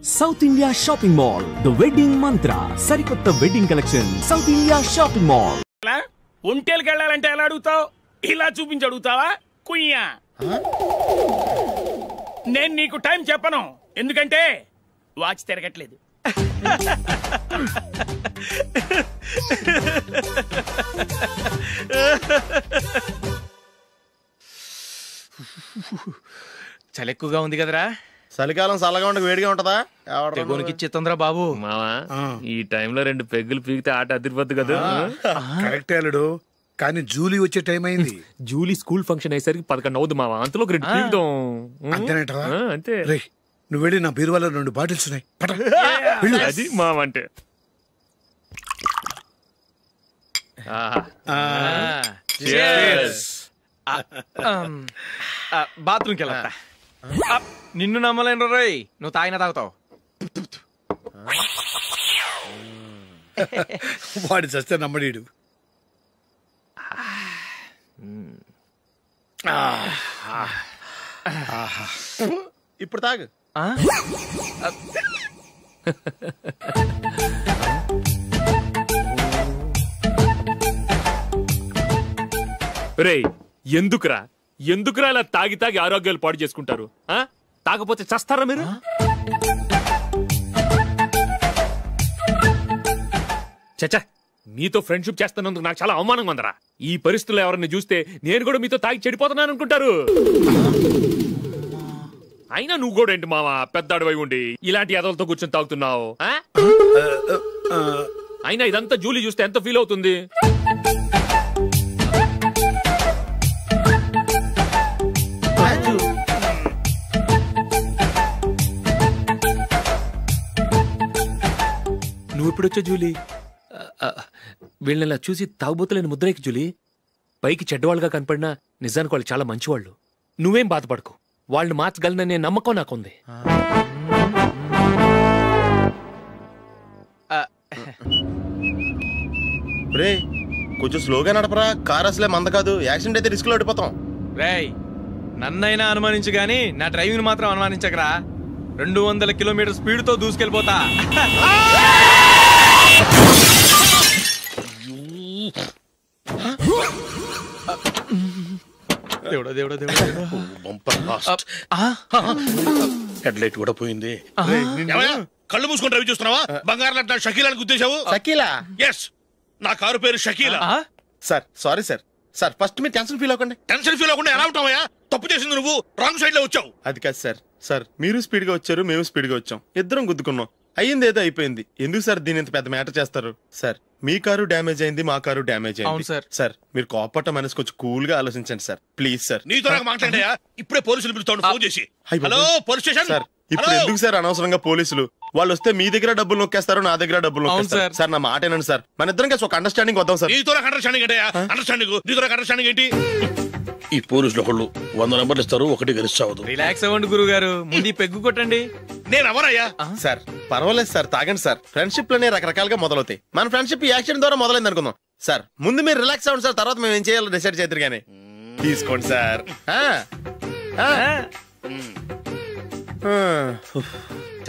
South India Shopping Mall the wedding Mantra సరికొత్త wedding collection South India Shopping Mall. ఒంటేలకు వెళ్ళాలంటే ఎలా అడుగుతావు? ఇలా చూపించి అడుగుతావా? కుయ్యా నేను నీకు టైం చెప్పను, ఎందుకంటే వాచ్ తిరగట్లేదు. చలి ఎక్కువగా ఉంది కదరా. చలికాలం చల్లగా ఉండక వేడిగా ఉంటదా? తెగోనికి ఇచ్చేతుందిరా బాబు. మావా ఈ టైంలో 2 పెగ్గులు పీకితే ఆట అదిరిపోద్దు కదా. కరెక్ట్ అల్లుడు, కానీ జూలీ వచ్చే టైం అయింది. జూలీ స్కూల్ ఫంక్షన్ అయ్యేసరికి 11 అవుద్ది మావా, అంతలో 2 పీకుదాం. అంతేనేటరా? అంతే. రే నువ్వు వెళ్ళి నా బీరువాలో 2 బాటిల్స్ ఉన్నాయి, అది మావా అంటే. బాత్రూమ్కి వెళ్ళా. నిన్ను నమ్మలేను రోయ్, నువ్వు తాగినా తాగుతావు. వాడి చస్తే నమ్మడీడు. ఇప్పుడు తాగు. రేయ్ ఎందుకురా ఇలా తాగి తాగి ఆరోగ్యాలు పాడు చేసుకుంటారు? తాగపోతే చస్తారా మీరు? చచ్చా, మీతో ఫ్రెండ్షిప్ చేస్తున్నందుకు నాకు చాలా అవమానంగా ఉందరా. ఈ పరిస్థితుల్లో ఎవరిని చూస్తే నేను కూడా మీతో తాగి చెడిపోతున్నాను అనుకుంటారు. అయినా నువ్వు కూడా ఏంటి మావా, పెద్ద అడవై ఉండి ఇలాంటి ఎదలతో కూర్చొని తాగుతున్నావు? అయినా ఇదంతా జూలీ చూస్తే ఎంత ఫీల్ అవుతుంది? నువ్వు ఎప్పుడొచ్చా జూలీ? వీళ్ళని చూసి తాగుబోతులేని ముద్రేకి జూలీ. పైకి చెడ్డవాళ్ళుగా కనపడినా నిజానికి వాళ్ళు చాలా మంచివాళ్ళు. నువ్వేం బాధపడకు, వాళ్ళని మార్చగలననే నమ్మకం నాకుంది. రే కొంచెం స్లోగా నడపరా, కార్ అసలే మంద కాదు. యాక్సిడెంట్ అయితే రిస్క్ లో ఓడిపోతాం. రేయ్ నన్నైనా అనుమానించు గాని నా డ్రైవింగ్ మాత్రం అనుమానించకరా. 200 కిలోమీటర్ స్పీడ్ తో దూసుకెళ్ళిపోతా. దేవుడా దేవుడా దేవుడా, హెడ్ లైట్ కూడా పోయింది. కళ్ళు మూసుకొని రవి చూస్తున్నావా? బంగారం లాంటి షకీలాని గుర్తించావు? షకీలా? ఎస్, నా కారు పేరు Shakeela. Sir sorry sir. Sir first మీరు టెన్షన్ ఫీల్ అవ్వకండి. టెన్షన్ ఫీల్ అవ్వకుండా ఎలా ఉంటావా? తప్పు చేసింది నువ్వు, రాంగ్ సైడ్ లో వచ్చావు. అది కాదు సార్. సార్ మీరు స్పీడ్ గా వచ్చారు, మేము స్పీడ్ గా వచ్చాం, ఇద్దరం గుద్దుకున్నాం. అయ్యింది ఏదో అయిపోయింది. ఎందుకు సార్ దీని ఇంత పెద్ద మ్యాటర్ చేస్తారు? సార్ మీ కారు డ్యామేజ్ అయింది, మా కారు డ్యామేజ్ అయింది. సార్ మీరు కోపట్ట మనసు కొంచెం కూల్ గా ఆలోచించండి సార్, ప్లీజ్ సార్. నీతో నాకు మాట్లాడాయా? ఇప్పుడే పోలీసులు పిలుస్తాను, ఫోన్ చేసి. Hello police station. సార్ ఇప్పుడు ఎందుకు సార్ అనవసరంగా పోలీసులు? వాళ్ళు వస్తే మీ దగ్గర డబ్బులు నొక్కేస్తారు, నా దగ్గర డబ్బులు నొక్కేస్తారు. సార్ నా మాట ఏనండి సార్, మన ఇద్దరం కలిసి ఒక అండర్స్టాండింగ్ వద్దాం సార్. నీతో నాకు అండర్స్టాండింగ్ ఏంటయ్యా? అండర్స్టాండింగ్ నీతో నాకు అండర్స్టాండింగ్ ఏంటి? ఈ పోలీసులు ఒకళ్ళు 100 నెంబర్లు ఇస్తారు, ఒకటి గెలిచావదు. రిలాక్స్ అవ్వండి గురువు గారు, ముందు పెగ్గు కొట్టండి. నేను ఎవరయ్యా? సార్ పర్వాలేదు సార్, తాగండి సార్. ఫ్రెండ్షిప్ లోనే రకరకాలుగా మొదలవుతాయి. మన ఫ్రెండ్షిప్ ఈ యాక్సిడెంట్ ద్వారా మొదలైంది అనుకుందాం. సార్ ముందు మీరు రిలాక్స్ అవ్వండి సార్, తర్వాత మేము ఏం చేయాలో డిసైడ్ చేద్దరు గానీ. తీసుకోండి సార్.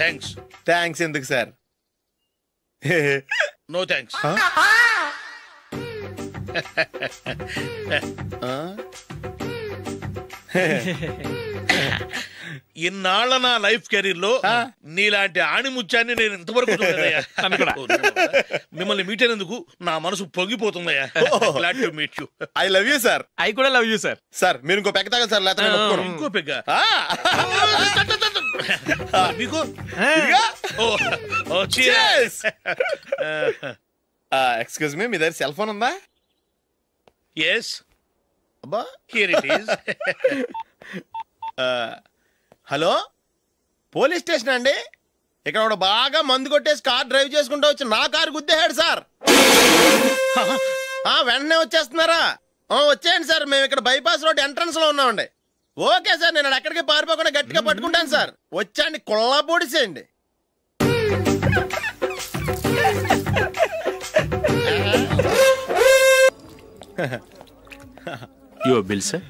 థ్యాంక్స్. థ్యాంక్స్ ఎందుకు సార్? No thanks. ఇన్నాళ్ళ నా లైఫ్ కెరీర్ లో నీలాంటి ఆణిముత్యాన్ని నేను ఇంతవరకు మిమ్మల్ని మీట్ అయినందుకు నా మనసు పొంగిపోతుందయ్యా. Glad to meet you. I love you sir. ఐ కూడా లవ్ యూ సార్. సార్ మీరు ఇంకో పెగ్గ తాగండి సార్, లేకపోతే ఇంకో పెగ్గ. ఎక్స్క్యూజ్ మీ, మీ దగ్గర సెల్ ఫోన్ ఉందా? Yes, here it is. Hello police station అండి. ఇక్కడ ఒక బాగా మందు కొట్టేసి కార్ డ్రైవ్ చేసుకుంటూ వచ్చి నా కారు గుద్దేశాడు సార్. వెంటనే వచ్చేస్తున్నారా? వచ్చేయండి సార్, మేము ఇక్కడ బైపాస్ రోడ్ ఎంట్రన్స్ లో ఉన్నామండి. ఓకే సార్, నేను ఎక్కడికి పారిపోకుండా గట్టిగా పట్టుకుంటాను సార్. వచ్చాండి, కుళ్ళ పొడిసేయండి. Your bill sir.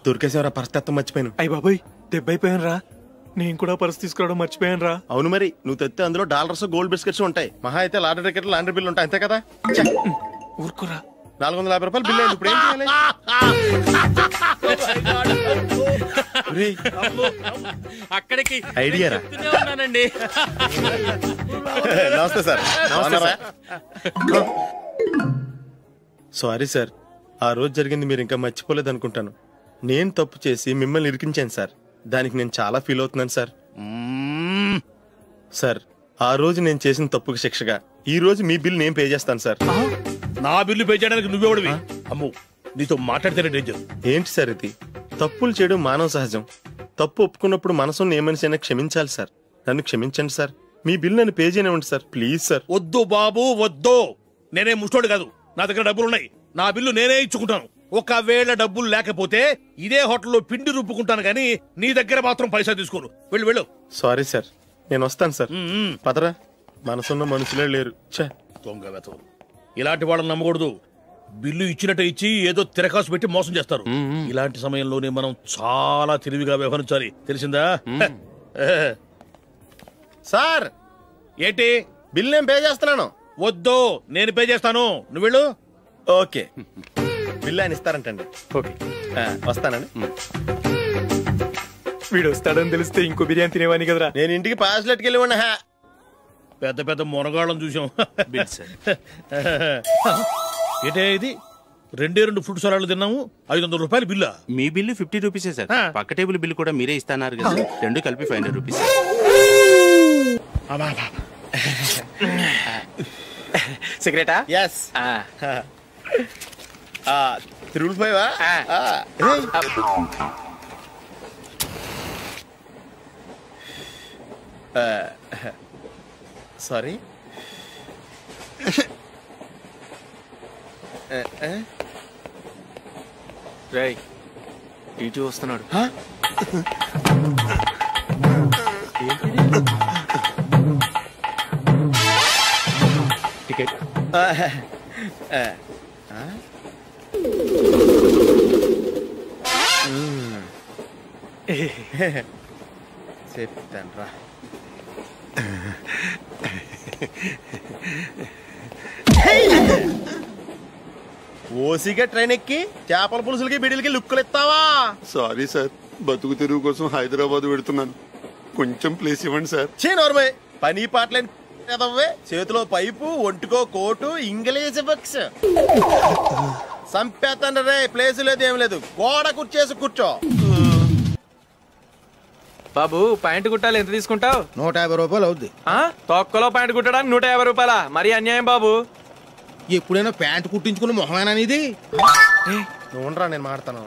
దొరికేసేవరా పరిస్థితి మర్చిపోయాను. అయ్య బాబాయ్ దెబ్బైపోయాను రా. నేను కూడా పర్స్ తీసుకురావడం మర్చిపోయాను రా. అవును మరి, నువ్వు తెస్తే అందులో డాలర్స్ గోల్డ్ బిస్కెట్స్ ఉంటాయి. మహా అయితే లాటరీ టికెట్ లాండ్రీ బిల్లు ఉంటాయి, అంతే కదా. ఊరుకురా. 450 రూపాయలు బిల్లు అయింది. ఇప్పుడు ఏం చేయాలి? అక్కడికి ఐడియా రా. ఉన్నానండి. నమస్తే సార్. సారీ సార్, ఆ రోజు జరిగింది మీరు ఇంకా మర్చిపోలేదు అనుకుంటాను. నేను తప్పు చేసి మిమ్మల్ని ఇరికించాను సార్. దానికి నేను చాలా ఫీల్ అవుతున్నాను సార్. సార్, ఆ రోజు నేను చేసిన తప్పుకి శిక్షగా ఈ రోజు మీ బిల్ నేను పే చేస్తాను సార్. నా బిల్లు పే చేయడానికి నువ్వెవడివి? అమ్మో, నీతో మాట్లాడితేనే డేంజర్. ఏంటి సార్ ఇది? తప్పులు చేయడం మానవ సహజం. తప్పు ఒప్పుకున్నప్పుడు మనసుని ఏ మనిషి అయినా క్షమించాలి సార్. నన్ను క్షమించండి సార్. మీ బిల్ నన్ను పే చేయనివ్వండి సార్, ప్లీజ్ సార్. వద్దు బాబు వద్దు. నేనే ముష్టోడు కాదు, నా దగ్గర డబ్బులున్నాయి. నా బిల్లు నేనే ఇచ్చుకుంటాను. ఒకవేళ డబ్బులు లేకపోతే ఇదే హోటల్లో పిండి రుబ్బుకుంటాను గానీ నీ దగ్గర మాత్రం పైసా తీసుకోను. వెళ్ళు వెళ్ళు. సారీ సార్, నేను వస్తాను సార్. పదరా, మనసున్న మనుషులే లేరు. దొంగ వెతవు. ఇలాంటి వాళ్ళని నమ్మకూడదు. బిల్లు ఇచ్చినట్టు ఇచ్చి ఏదో తిరకాసు పెట్టి మోసం చేస్తారు. ఇలాంటి సమయంలోనే మనం చాలా తెలివిగా వ్యవహరించాలి, తెలిసిందా? సార్, ఏంటి? బిల్ నేను పే చేస్తున్నాను. వద్దు, నేను పే చేస్తాను, నువ్వు వెళ్ళు. ఓకే, బిల్ ఆయన ఇస్తారంటండి. ఓకే, వస్తానండి. వీడు వస్తాడని తెలిస్తే ఇంకో బిర్యానీ తినేవాని కదరా. నేను ఇంటికి పాస్లెట్కి వెళ్ళి ఉన్నా. పెద్ద పెద్ద మునగాళ్ళం చూసాం. ఏంటే ఇది? 2 ఫ్రూట్ సలాడ్లు తిన్నాము, 500 రూపాయలు బిల్లా? మీ బిల్లు 50 రూపీసే సార్. పక్క టేబుల్ బిల్లు కూడా మీరే ఇస్తాన్నారు కదా, రెండు కలిపి 500 రూపీస్. సిగరెటా? ఎస్. 355. సారీ. రేయ్, టీటీ వస్తున్నాడు. టికెట్. చెప్తాను రా. ఓసిగా ట్రైన్ ఎక్కి చేపల పులుసులకి బిడిలకి లుక్కులు ఇస్తావా? సారీ సార్, బతుకు తెరువు కోసం హైదరాబాద్ పెడుతున్నాను, కొంచెం ప్లేస్ ఇవ్వండి సార్. నోర్మే, పని పాటలేని కదవ్వే. చేతిలో పైపు, ఒంటికో కోటు, ఇంగ్లీష్ బుక్స్. సంపేతండ్రి రే, ప్లేస్ లేదు ఏం లేదు, గోడ కుర్చేసి కూర్చో. బాబు, ప్యాంటు కుట్టాలి, ఎంత తీసుకుంటావు? 150 రూపాయలు అవుద్ది. తొక్కలో ప్యాంటు కుట్టడానికి 150 రూపాయల? మరీ అన్యాయం బాబు. ఎప్పుడైనా ప్యాంటు కుట్టించుకున్న మొహమేనా ఇది? నువ్వురా, నేను మాడతాను.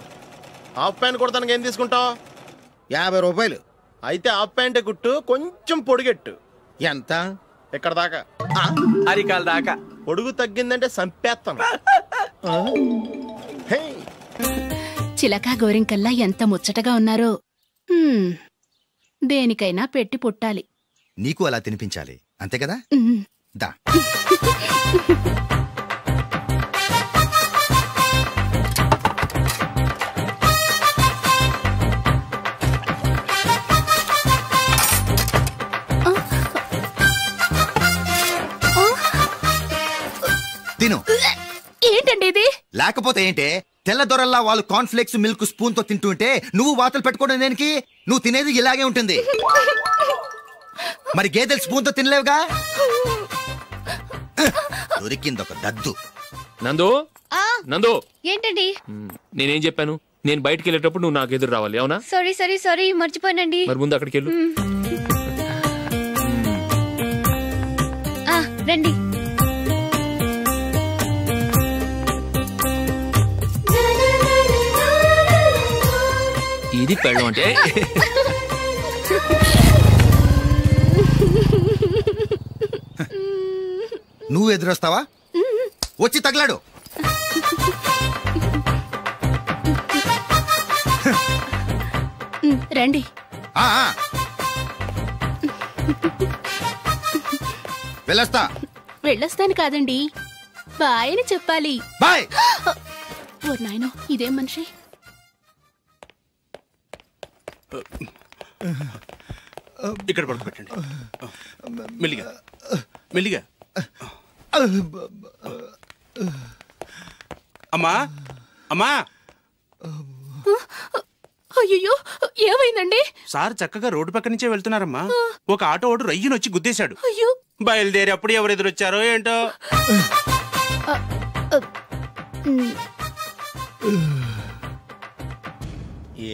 హాఫ్ ప్యాంట్ కుడతానికి ఏం తీసుకుంటావు? 50 రూపాయలు. అయితే హాఫ్ ప్యాంటే కుట్టు, కొంచెం పొడిగెట్టు. ఎంత? ఎక్కడ దాకా? అరికాల దాకా. పొడుగు తగ్గిందంటే సంపేస్తాను. చిలకా గోరింకల్లా ఎంత ముచ్చటగా ఉన్నారో. దేనికైనా పెట్టి పుట్టాలి. నీకు అలా తినిపించాలి, అంతే కదా? దా. తిను. ఏంటండి ఇది? లేకపోతే ఏంటే, తెల్లదొరల్లా వాళ్ళు కార్న్ఫ్లేక్స్ మిల్క్ స్పూన్ తో తింటుంటే నువ్వు వాతలు పెట్టుకోవడం దేనికి? నువ్వు తినేది ఇలాగే ఉంటుంది. మరి గేదెలు స్పూన్ తో తినలేవుగా. దొరికిందొక దద్దు. నందు, నందు, ఏంటండి? నేనేం చెప్పాను? నేను బయటికి వెళ్ళేటప్పుడు నువ్వు నాకు ఎదురు రావాలి, అవునా? సారీ మర్చిపోయానండి. మరి ముందు అక్కడికి వెళ్ళు. రండి. ఇది పెళ్ళం అంటే. నువ్వు ఎదురొస్తావా? వచ్చి తగలాడు. రండి. వెళ్ళొస్తా. వెళ్ళొస్తాను కాదండి, బాయ్ అని చెప్పాలి. బాయ్. ఓ నాయనో, ఇదేం మనిషి? ఇక్కడ పడుకోబెట్టండి. మెల్లిగా మెల్లిగా. అమ్మా అమ్మా. అయ్యో, ఏమైందండి? సార్ చక్కగా రోడ్డు పక్క నుంచే వెళ్తున్నారమ్మా. ఒక ఆటో ఓడు రయ్యను వచ్చి గుద్దేశాడు. అయ్యో. బయలుదేరి అప్పుడు ఎవరు ఎదురొచ్చారో ఏంటో.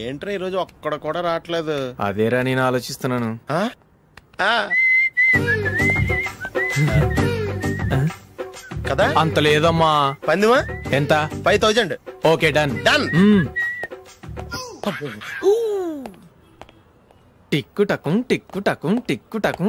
ఏంట్రా ఈరోజు ఒక్కడ కూడా రావట్లేదు? అదేరా నేను ఆలోచిస్తున్నాను. కదా అంత లేదమ్మా. పందిమా ఎంత? 5000. Okay, done done. టిక్కు టకుం టిక్కు టకుం టిక్కు టకుం.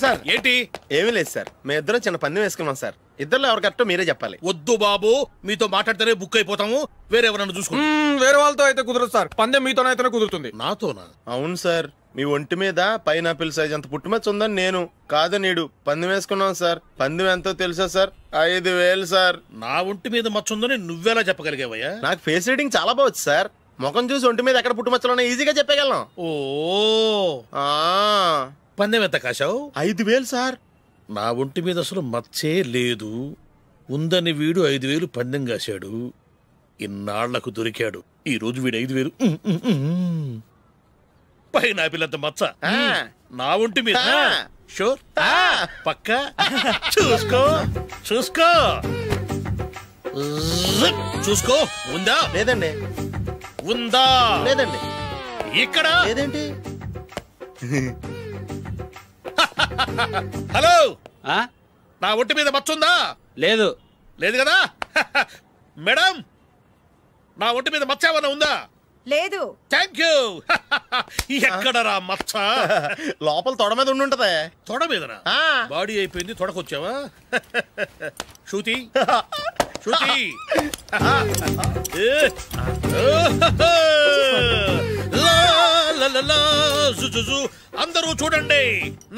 సార్ ఏంటి? ఏమీ లేదు సార్, మేము ఇద్దరం చిన్న పందెం వేసుకున్నాం సార్. ఇద్దరు ఎవరు కరెక్టో మీరే చెప్పాలి. వద్దు బాబు, మీతో మాట్లాడితేనే బుక్ అయిపోతాము. వేరే ఎవరన్నా చూసుకోండి. వేరే వాళ్ళతో అయితే కుదరదు సార్, పందెం మీతోనైతేనే కుదురుతుంది. నాతోనా? అవును సార్, మీ ఒంటి మీద పైనాపిల్ సైజ్ అంత పుట్టుమచ్చ ఉందని నేను కాదు నీడు పందెం వేసుకున్నాం సార్. పందెం ఎంతో తెలుసా సార్? 5000 సార్. నా ఒంటి మీద మచ్చ ఉందని నువ్వెలా చెప్పగలిగావయ్యా? నాకు ఫేస్ రీడింగ్ చాలా బాగుంది సార్. ముఖం చూసి ఒంటి మీద ఎక్కడ పుట్టుమచ్చలో ఈజీగా చెప్పగలను. ఓ, పందెం ఎంత కాశావు? 5000 సార్. నా ఒంటి మీద అసలు మచ్చే లేదు. ఉందని వీడు 5000 పందెం కాశాడు. ఇన్నాళ్లకు దొరికాడు. ఈ రోజు వీడు 5000. పైన పిల్లంత మచ్చ నా ఒంటి మీద. షూర్? పక్క చూసుకో చూసుకో చూసుకో. ఉందా? లేదండి. ఉందా? లేదండి. ఇక్కడ లేదేంటి? హలో, నా ఒంటి మీద మచ్చుందా? లేదు. లేదు కదా? మేడం, నా ఒంటి మీద మచ్చ ఏమన్నా ఉందా? లేదు. Thank you. ఎక్కడరా మచ్చ? లోపల తొడ మీద ఉండుంటదే. తొడ మీదనా? బాడీ అయిపోయింది, తొడకొచ్చావా? శృతి శృతి, అందరూ చూడండి,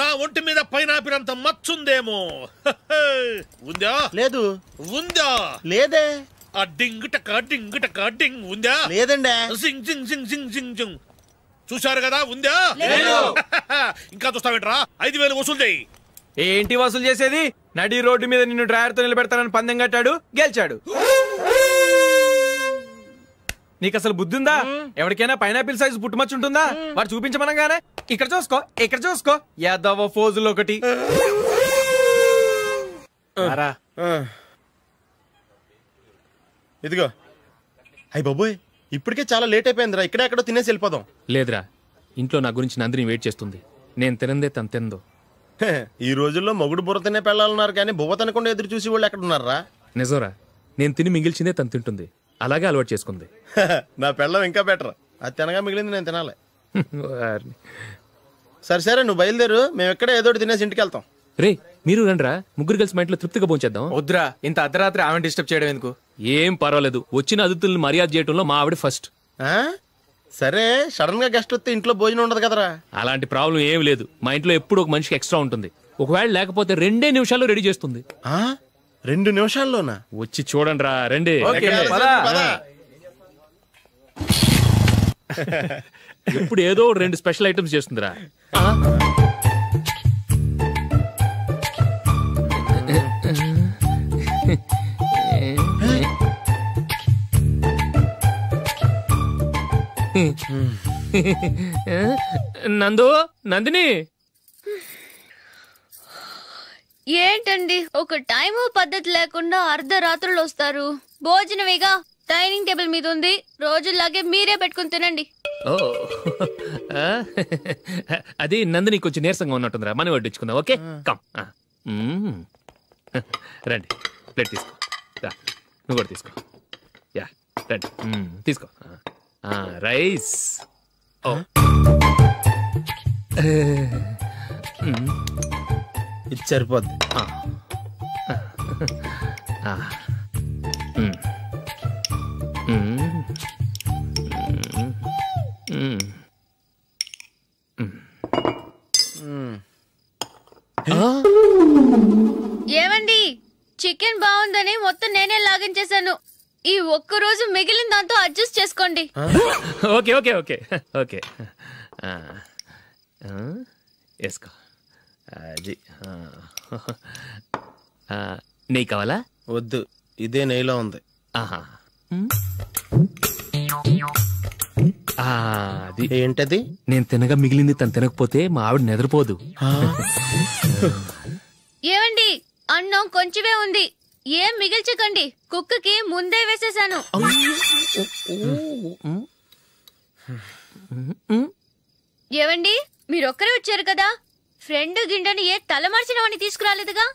నా ఒంటి మీద పైనాపిల్ అంత మచ్చుందేమో. ఉందా? లేదు. ఉందా? లేదే. ఆ డింగ్ టక డింగ్ టక డింగ్ ఉందా? లేదండి. జింగ్ జింగ్ జింగ్ జింగ్ జింగ్ జింగ్. చూశారు కదా? ఉందా? ఇంకా చూస్తావేంట్రా? 5000 వసూలు చేయి. ఏంటి వసూలు చేసేది? నడి రోడ్డు మీద నిన్ను డ్రైవర్ తో నిలబెడతానని పందెం కట్టాడు, గెలిచాడు. నీకు అసలు బుద్ధి ఉందా? ఎవరికైనా పైనాపిల్ సైజ్ పుట్టుమచ్చు ఉంటుందా? వాడు చూపించమనగానే ఇక్కడ చూసుకో ఇక్కడ చూసుకో యాదవ ఫోజులు ఒకటి. ఇదిగో. అయ్య బాబోయ్, ఇప్పటికే చాలా లేట్ అయిపోయిందిరా. ఇక్కడే ఎక్కడో తినేసి వెళ్ళిపోదాం. లేదురా, ఇంట్లో నా గురించి నందిని వెయిట్ చేస్తుంది. నేను తినందే తను తిందో. ఈ రోజుల్లో మొగుడు బుర్ర తినే పెళ్ళాలన్నారు కానీ బువ్వ తినకుండా ఎదురు చూసి వాళ్ళు ఎక్కడ ఉన్నారా? నిజంరా, నేను తిని మిగిల్చిందే తను తింటుంది. అలాగే అలవాటు చేసుకుంది. నా పెళ్ళం ఇంకా బెటర్. అది తినగా మిగిలింది నేను తినాలి. సరే సరే, నువ్వు బయలుదేరు. మేము ఎక్కడే ఏదో తినేసి ఇంటికి వెళ్తాం. రే, మీరు రండిరా, ముగ్గురు కలిసి మా ఇంట్లో తృప్తిగా పోంచేద్దాం. వద్దురా, ఇంత అర్ధరాత్రి ఆమె డిస్టర్బ్ చేయడం ఎందుకు? ఏం పర్వాలేదు, వచ్చిన అతిథుల్ని మర్యాద చేయడంలో మా ఆవిడ ఫస్ట్. సరే, సడన్ గా గెస్ట్ వస్తే ఇంట్లో భోజనం ఉండదు కదరా? అలాంటి ప్రాబ్లం ఏమి లేదు. మా ఇంట్లో ఎప్పుడు ఒక మనిషికి ఎక్స్ట్రా ఉంటుంది. ఒకవేళ లేకపోతే 2 నిమిషాల్లో రెడీ చేస్తుంది. 2 నిమిషాల్లోనా? వచ్చి చూడండి రా, రండి. ఇప్పుడు ఏదో 2 స్పెషల్ ఐటమ్స్ చేస్తుందిరా. నందు, నందిని, ఏంటండి ఒక టైం పద్ధతి లేకుండా అర్ధరాత్రులు వస్తారు? భోజనమేగా డైనింగ్ టేబుల్ మీద ఉంది, రోజుల్లాగే మీరే పెట్టుకుని తినండి. ఓ, అది నందిని కొంచెం నీరసంగా ఉన్నట్టుందిరా, మనీ వడ్డించుకుందాం. Okay, come. రండి, ప్లేట్ తీసుకో. నువ్వు కూడా తీసుకో. యా, రండి, తీసుకో. రైస్. ఇది సరిపోద్ది. ఏమండి, చికెన్ బాగుందని మొత్తం నేనే లాగించేశాను. ఈ ఒక్క రోజు మిగిలిన దాంతో అడ్జస్ట్ చేసుకోండి. ఓకే ఓకే ఓకే ఓకే వేసుకో. అది నెయ్యి కావాలా? వద్దు, ఇదే నెయ్యిలో ఉంది. ఆహా, అది ఏంటది? నేను తినగా మిగిలింది తను తినకపోతే మా ఆవిడ నిద్రపోదు. ఏమండి, అన్నం కొంచెమే ఉంది, ఏం మిగిల్చకండి. కుక్కకి ముందే వేసేసాను. ఏవండి, మీరొక్కరే వచ్చారు కదా, ఫ్రెండ్ గిండెని ఏ తలమార్చిన వాడిని తీసుకురాలేదుగా?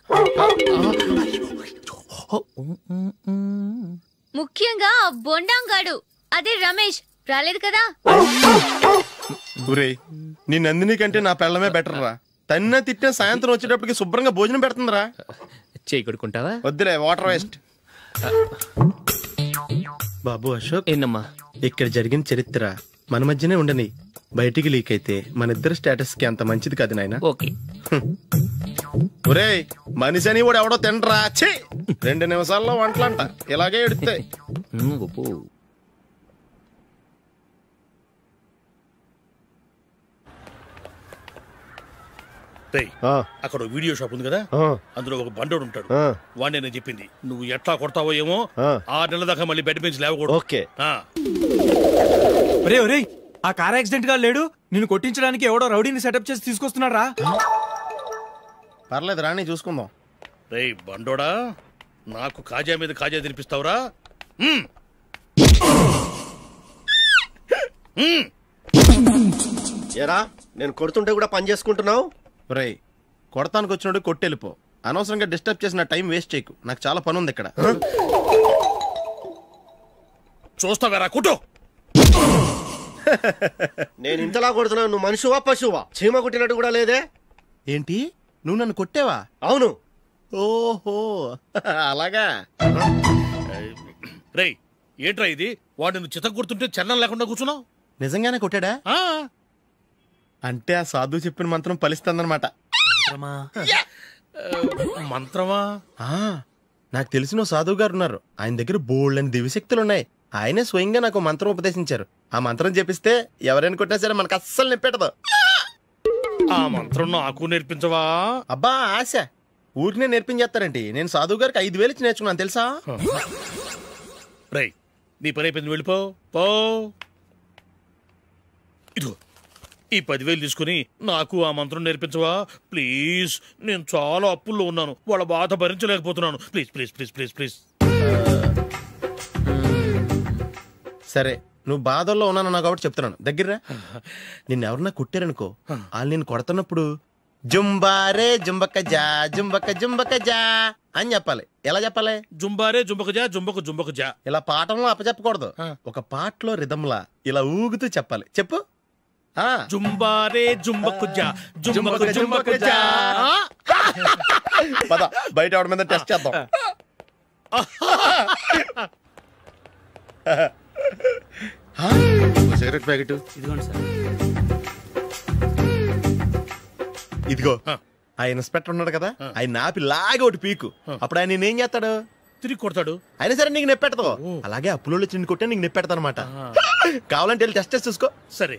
ముఖ్యంగా బొండాంగాడు, అదే రమేష్ రాలేదు కదా? ఒరేయ్, నీ నందిని కంటే నా పెళ్ళమే బెటర్ రా. తన్న తిట్టిన సాయంత్రం వచ్చేటప్పటికి శుభ్రంగా భోజనం పెడుతుందిరా. చేయి కొడుకుంటావా? వద్దులే, వాటర్ వేస్ట్. బాబు అశోక్, ఏంటమ్మా ఇక్కడ జరిగిన చరిత్ర మన మధ్యనే ఉండని, బయటికి లీక్ అయితే మన ఇద్దరు స్టేటస్ కి అంత మంచిది కాదు నాయన. ఓకే. ఒరేయ్, మనిషి అని కూడా ఎవడో తినరా. 2 నిమిషాల్లో వంటలంట, ఇలాగే ఎడితే. అక్కడ వీడియో షాప్ ఉంది కదా, అందులో ఒక బండోడు ఉంటాడు. వాడిని నేను చెప్పింది, నువ్వు ఎట్లా కొడతావో ఏమో, 6 నెలల దాకా మళ్ళీ బెడ్ బెంచ్ లేవకూడదు. ఓకే. ఒరే ఒరే, ఆ కార్ యాక్సిడెంట్ గా లేడు, నిన్ను కొట్టించడానికి ఎవడో రౌడీని సెటప్ చేసి తీసుకొస్తున్నాడు రా. పర్లేదు రాని, చూసుకుందాం. రేయ్ బండోడా, నాకు కాజా మీద కాజా తినిపిస్తావురా? ఏరా, నేను కొడుతుంటే కూడా పని చేసుకుంటున్నావు? రేయ్, కొడతానికి వచ్చినోడు కొట్టెళ్ళిపో. అనవసరంగా డిస్టర్బ్ చేసిన టైం వేస్ట్ చేయకు, నాకు చాలా పని ఉంది ఇక్కడ. చూస్తావేరా కుట్టు. నేను ఇంతలా కొడుతున్నావు, నువ్వు మనిషివా పశువా? చీమ కుట్టినట్టు కూడా లేదే. ఏంటి, నువ్వు నన్ను కొట్టేవా? అవును. ఓహో, అలాగా. రేయ్, ఏంట్రా ఇది? వాడు నువ్వు చిత్త కొడుతుంటే చలనం లేకుండా కూర్చున్నావు. నిజంగానే కొట్టాడా? అంటే ఆ సాధువు చెప్పిన మంత్రం ఫలిస్తుందన్నమాట. మంత్రమా? నాకు తెలిసిన సాధువు గారు ఉన్నారు, ఆయన దగ్గర బోల్డని దివ్యశక్తులు ఉన్నాయి. ఆయనే స్వయంగా నాకు మంత్రం ఉపదేశించారు. ఆ మంత్రం చెప్పిస్తే ఎవరైనా కొట్టినా సరే మనకు అస్సలు నిప్పెట్టదు. ఆ మంత్రం నాకు నేర్పించవా? అబ్బా ఆశ, ఊరినే నేర్పించేస్తారండి. నేను సాధువు గారికి 5,000 ఇచ్చి నేర్చుకున్నాను తెలుసా? రేయ్, నీ పని అయిపోయింది, వెళ్ళిపో. పో. ఇదిగో ఈ 10,000 తీసుకుని నాకు ఆ మంత్రం నేర్పించవా ప్లీజ్? నేను చాలా అప్పుల్లో ఉన్నాను, వాళ్ళ బాధ భరించలేకపోతున్నాను. Please please please please please. సరే, నువ్వు బాధల్లో ఉన్నాను నాకు కాబట్టి చెప్తున్నాను. దగ్గర నిన్నెవరన్నా కుట్టారనుకో, వాళ్ళు నేను కొడుతున్నప్పుడు జుంబారే జుంబక జా జుంబక జుంబక జా అని చెప్పాలి. ఎలా చెప్పాలి? జుంబారే జుంబక జా జుంబకు జుంబకు జా. ఇలా పాఠంలో అప్పచెప్పకూడదు, ఒక పాటలో రిధంలా ఇలా ఊగుతూ చెప్పాలి. చెప్పు. జుంబారే జుంబకు జా జుంబకు జుంబకు జా. పద, బయట ఎవరి మీద టెస్ట్ చేద్దాం. సిగరెట్ ప్యాకెట్ ఇదిగోండి సార్. ఇదిగో, ఆ ఇన్స్పెక్టర్ ఉన్నాడు కదా, ఆయన నాపి లాగే ఒకటి పీకు. అప్పుడు ఆయన నేనేం చేస్తాడు? తిరిగి కొడతాడు. అయినా సరే నీకు నెప్పెడతావు. అలాగే అప్పులో చిన్న కొట్టే నీకు నెప్పెడతా అనమాట. కావాలంటే వెళ్ళి టెస్ట్ చేసి చూసుకో. సరే.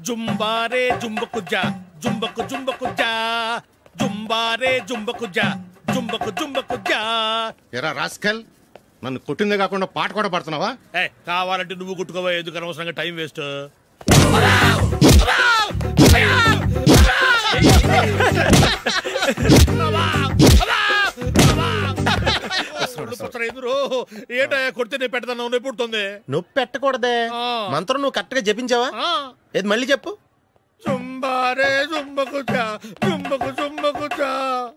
జుంబారే జుంబకు జా జుంబకు జుంబకు జా జుంబారే జుంబకు జా జుంబకు జుంబకు జా. ఎరా రాస్కల్, నన్ను కొట్టిందే కాకుండా పాట కూడా పడుతున్నావా? కావాలంటే నువ్వు కుట్టుకోవా, ఎందుకు అనవసరంగా టైం వేస్ట్. ఏంటో కొడితే నేను పెడతాను, నొప్పి పుడుతుంది. నొప్పి పెట్టకూడదే, మంత్రం నువ్వు కరెక్ట్ గా జపించావా? ఏది మళ్ళీ చెప్పు.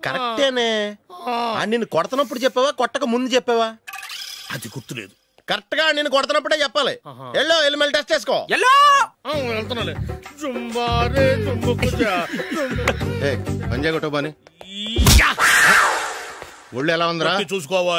కరెక్టేనే. నిన్ను కొడుతున్నప్పుడు చెప్పావా, కొట్టక ముందు చెప్పావా? అది గుర్తులేదు. కరెక్ట్ గా నేను కొడుతున్నప్పుడే చెప్పాలి. వెళ్ళి మళ్ళీ టెస్ట్ చేసుకో. వెళ్తున్నాలే. జుంబారే జుంబకు జా. పంజాయ్ కొట్టో బాని. ఒళ్ళు ఎలా ఉందిరా చూసుకోవా.